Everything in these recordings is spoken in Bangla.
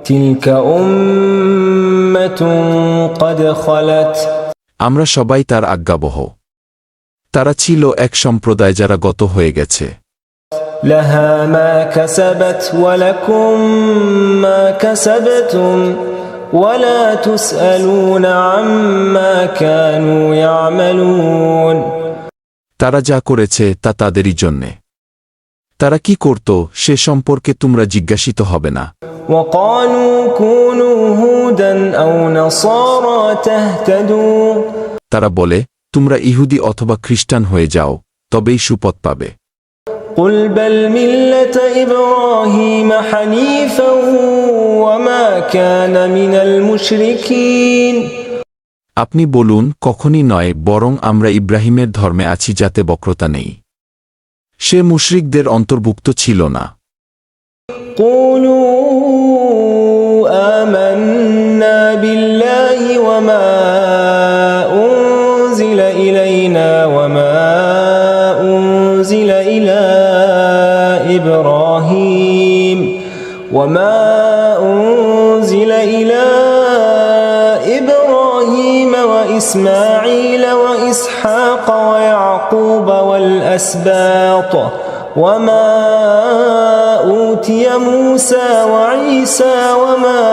تلك أمة قد خلت আমরা সবাই তার আজ্ঞাবহ। তারা ছিল এক সম্প্রদায় যারা গত হয়ে গেছে। لها ما كسبت ولكم ما كسبتم ولا تسألون عما كانوا يعملون তারা যা করেছে তা তাদেরই জন্যে। তারা কি করত সে সম্পর্কে তোমরা জিজ্ঞাসিত হবে না। وقالوا كونوا هودا أو نصارى تهتدوا তারা বলে তোমরা ইহুদি অথবা খ্রিস্টান হয়ে যাও, তবেই সুপথ পাবে। قل بل ملة إبراهيم حنيفا وما كان من المشركين আপনি বলুন কখনই নয়, বরং আমরা ইব্রাহিমের ধর্মে আছি যাতে বক্রতা নেই। সে মুশরিকদের অন্তর্ভুক্ত ছিল না। قولوا آمنا بالله وما أنزل إلينا وما أنزل إلى إبراهيم وإسماعيل وإسحاق ويعقوب والأسباط وما أوتي موسى وعيسى وما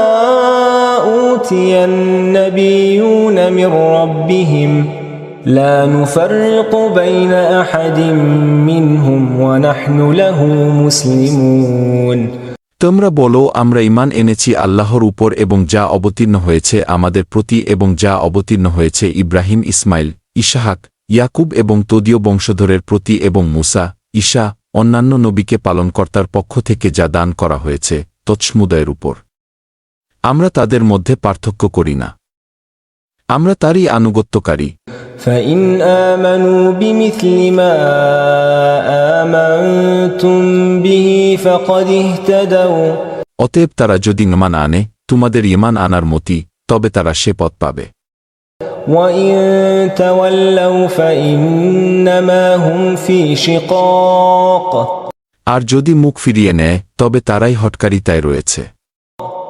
أوتي النبيون من ربهم لا نفرق بين أحد منهم ونحن له مسلمون তোমরা বলো আমরা ঈমান এনেছি আল্লাহর উপর এবং যা অবতীর্ণ হয়েছে আমাদের প্রতি এবং যা অবতীর্ণ হয়েছে ইব্রাহিম, ইসমাইল, ইসহাক, ইয়াকুব এবং তদীয় বংশধরের প্রতি এবং মুসা, ঈসা, অন্যান্য নবীকে পালনকর্তার পক্ষ থেকে যা দান করা হয়েছে তৎসমুদায়ের উপর। আমরা তাদের মধ্যে পার্থক্য করি না, আমরা তারই আনুগত্যকারী। فإن آمنوا بمثل ما آمنتم به فقد اهتدوا অতএব তারা যদি ঈমান আনে তোমাদের ঈমান আনার মতি, তবে তারা সে পথ পাবে। وإن تولوا فإنما هم في شقاق আর যদি মুখ ফিরিয়ে নেয় তবে তারাই হটকারিতায় রয়েছে।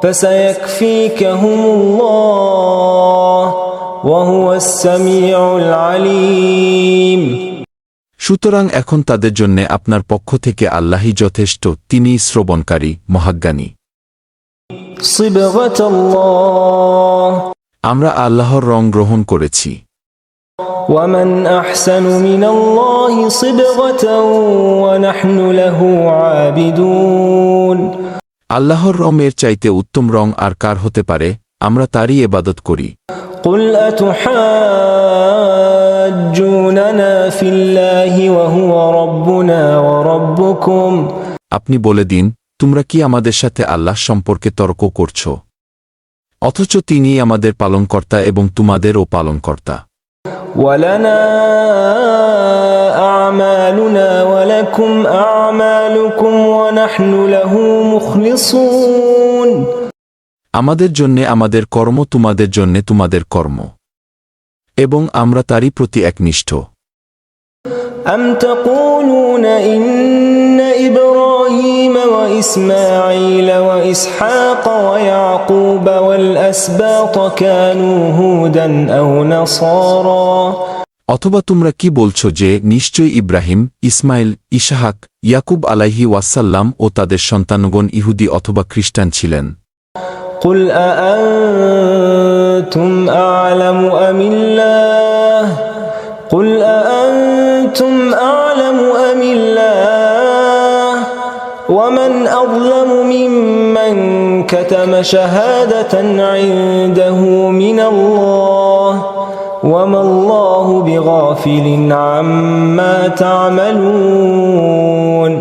فسيكفيكهم الله وهو السميع العليم সুতরাং এখন তাদের জন্য আপনার পক্ষ থেকে আল্লাহই যথেষ্ট, তিনিই শ্রবণকারী, মহাজ্ঞানী। صبغة الله আমরা আল্লাহর রং গ্রহণ করেছি। ومن أحسن من الله صبغة ونحن له عابدون আল্লাহর রঙের চাইতে উত্তম রং আর কার হতে পারে, আমরা তারই ইবাদত করি। قل أتحاجوننا في الله وهو ربنا وربكم আপনি বলে দিন তোমরা কি আমাদের সাথে আল্লাহ সম্পর্কে তর্ক করছ, অথচ তিনিই আমাদের পালনকর্তা এবং তোমাদেরও পালনকর্তা। ولنا أعمالنا ولكم أعمالكم ونحن له مخلصون আমাদের জন্যে আমাদের কর্ম, তোমাদের জন্যে তোমাদের কর্ম, এবং আমরা তারই প্রতি একনিষ্ঠ। أم تقولون إن إبراهيم وإسماعيل وإسحاق ويعقوب والأسباط كانوا هودا أو نصارى অথবা তোমরা কি বলছো যে নিশ্চয়ই ইব্রাহিম, ইসমাইল, ইসহাক, ইয়াকুব আলাইহি ওয়াসাল্লাম ও তাদের সন্তানগণ ইহুদি অথবা খ্রিস্টান ছিলেন। قل أأنتم أعلم أم الله قل أأنتم أعلم أم الله ومن أظلم ممن كتم شهادة عنده من الله وما الله بغافل عما تعملون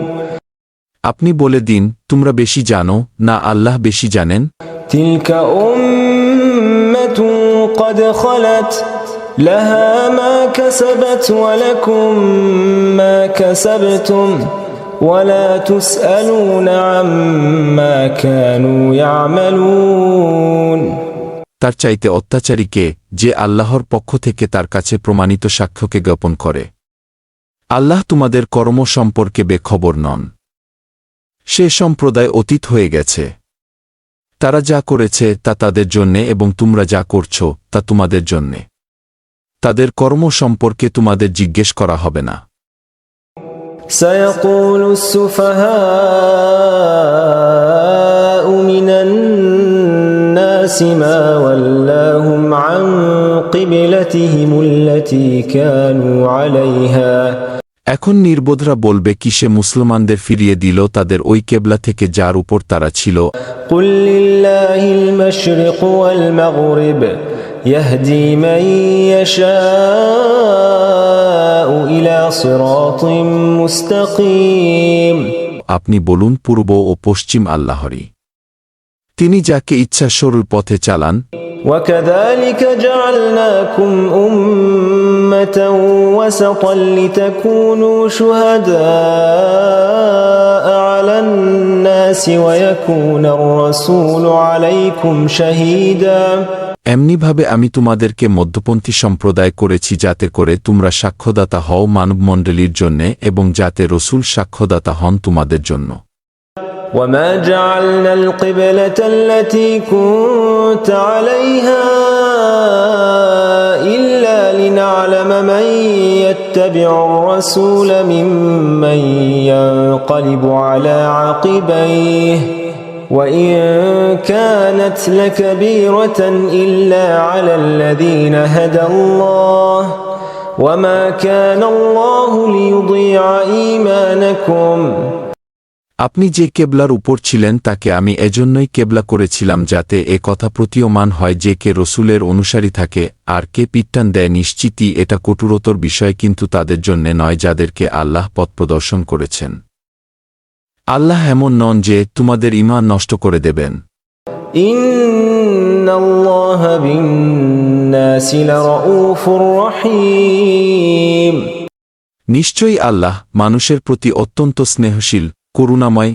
আপনি বলে দিন তোমরা বেশি জানো না আল্লাহ বেশি জানেন। تلك أمة قد خلت لها ما كسبت ولكم ما كسبتم ولا تسألون عما كانوا يعملون তার চাইতে অত্যাচারীকে যে আল্লাহর পক্ষ থেকে তার কাছে প্রমাণিত সাক্ষ্যকে জ্ঞাপন করে। আল্লাহ তোমাদের কর্ম সম্পর্কে বেখবর নন। সে সম্প্রদায় অতীত হয়ে গেছে। তারা যা করেছে তা তাদের জন্যে এবং তোমরা যা করছ তা তোমাদের জন্যে। তাদের কর্ম সম্পর্কে তোমাদের জিজ্ঞেস করা হবে না। سيقول السفهاء من الناس ما ولاهم عن قبلتهم التي كانوا عليها। এখন নির্বোধরা বলবে কিসে মুসলমানদের ফিরিয়ে দিল তাদের ওই কেবলা থেকে যার উপর তারা ছিল। قل لله المشرق والمغرب يهدي من يشاء إلى صراط مستقيم। আপনি বলুন পূর্ব ও পশ্চিম আল্লাহরই, তিনি যাকে ইচ্ছা সরল পথে চালান। وكذلك جعلناكم أمة وسطا لتكونوا شهداء على الناس ويكون الرسول عليكم شهيدا। এমনিভাবে আমি তোমাদেরকে মধ্যপন্থী সম্প্রদায় করেছি যাতে করে তোমরা সাক্ষ্যদাতা হও মানবমণ্ডলীর জন্যে এবং যাতে রসুল সাক্ষ্যদাতা হন তোমাদের জন্য। وما جعلنا القبلة التي كنت عليها إلا لنعلم من يتبع الرسول ممن ينقلب على عقبيه وإن كانت لكبيرة إلا على الذين هدى الله وما كان الله ليضيع إيمانكم। আপনি যে কেবলার উপর ছিলেন তাকে আমি এজন্যই কেবলা করেছিলাম যাতে এ কথা প্রতীয়মান হয় যে কে রসুলের অনুসারী থাকে আর কে পিট্টান দেয়। নিশ্চিতই এটা কঠোরতর বিষয়, কিন্তু তাদের জন্যে নয় যাদেরকে আল্লাহ পথ প্রদর্শন করেছেন। আল্লাহ এমন নন যে তোমাদের ঈমান নষ্ট করে দেবেন। ইন্নাল্লাহা বিন-নাসি লারাউফুর রহিম। নিশ্চয়ই আল্লাহ মানুষের প্রতি অত্যন্ত স্নেহশীল, করুণাময়,